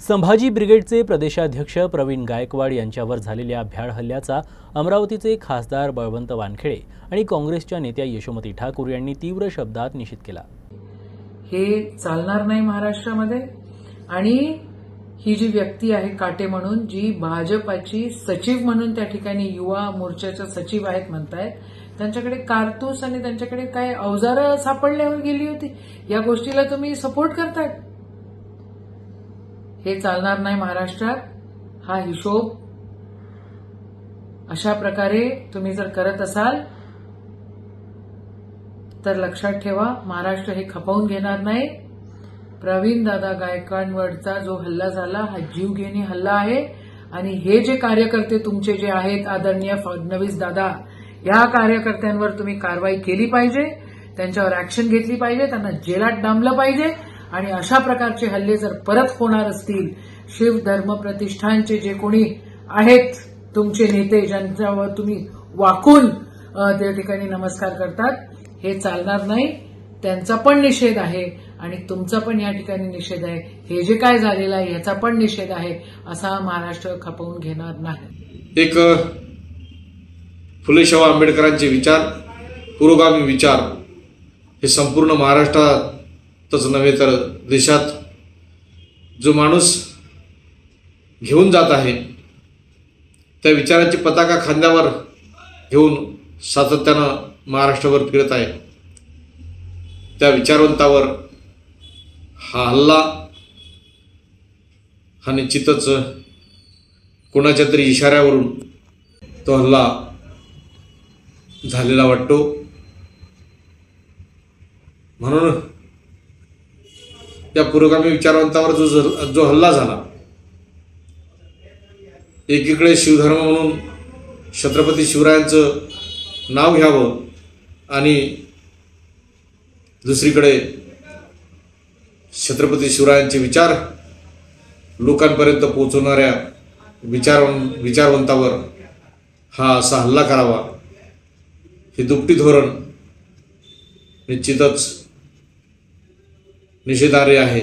संभाजी ब्रिगेडचे प्रदेशाध्यक्ष प्रवीण गायकवाड यांच्यावर झालेल्या भ्याड हल्ल्याचा अमरावतीचे खासदार बळवंत वानखेडे आणि काँग्रेसच्या नेत्या यशोमती ठाकूर यांनी तीव्र शब्दात निषेध केला। हे चालणार नाही महाराष्ट्रामध्ये। आणि ही जी व्यक्ती आहे काटे म्हणून, जी भाजपाची सचिव म्हणून त्या ठिकाणी युवा मोर्चाच्या सचिव आहेत म्हणतायत, त्यांच्याकडे कारतूस आणि त्यांच्याकडे काय अवजारं सापडल्यावर गेली होती, या गोष्टीला तुम्ही सपोर्ट करताय। हे चालणार नाही महाराष्ट्रात। हा हिशोब अशा प्रकारे तुम्ही जर करत असाल तर लक्षात ठेवा, महाराष्ट्र हे खपवून घेणार नाही। प्रवीण दादा गायकवाडवरचा जो हल्ला झाला हा जीवघेणी हल्ला आहे आणि हे जे कार्यकर्ते तुमचे जे आहेत आदरणीय फडणवीस दादा, या कार्यकर्त्यांवर तुम्ही कारवाई केली पाहिजे, त्यांच्यावर ऍक्शन घेतली पाहिजे, त्यांना जेलात डांबलं पाहिजे। आणि अशा प्रकारचे हल्ले जर परत होणार असतील, शिव धर्म प्रतिष्ठानचे जे कोणी आहेत तुमचे नेते, ज्यांच्यावर तुम्ही वाकून त्या ठिकाणी नमस्कार करतात, हे चालणार नाही। त्यांचा पण निषेध आहे आणि तुमचा पण या ठिकाणी निषेध आहे। हे जे काय झालेलं आहे याचा पण निषेध आहे। असा महाराष्ट्र खपवून घेणार नाही। एक फुले शाहू आंबेडकरांचे विचार, पुरोगामी विचार हे संपूर्ण महाराष्ट्रातच नव्हे तर देशात जो माणूस घेऊन जात आहे, त्या विचारांची पताका खांद्यावर घेऊन सातत्यानं महाराष्ट्रावर फिरत आहे, त्या विचारवंतावर हा हल्ला हा निश्चितच कोणाच्या तरी इशाऱ्यावरून तो हल्ला झालेला वाटतो। म्हणून या पुरोगामी विचारवंतावर जो हल्ला झाला, एकीकडे शिवधर्म म्हणून छत्रपती शिवरायांचं नाव घ्यावं आणि दुसरीकडे छत्रपती शिवरायांचे विचार लोकांपर्यंत पोहोचवणाऱ्या विचारवंतावर हा असा हल्ला करावा, हे दुपटी धोरण निश्चितच निषेधार्ह आहे।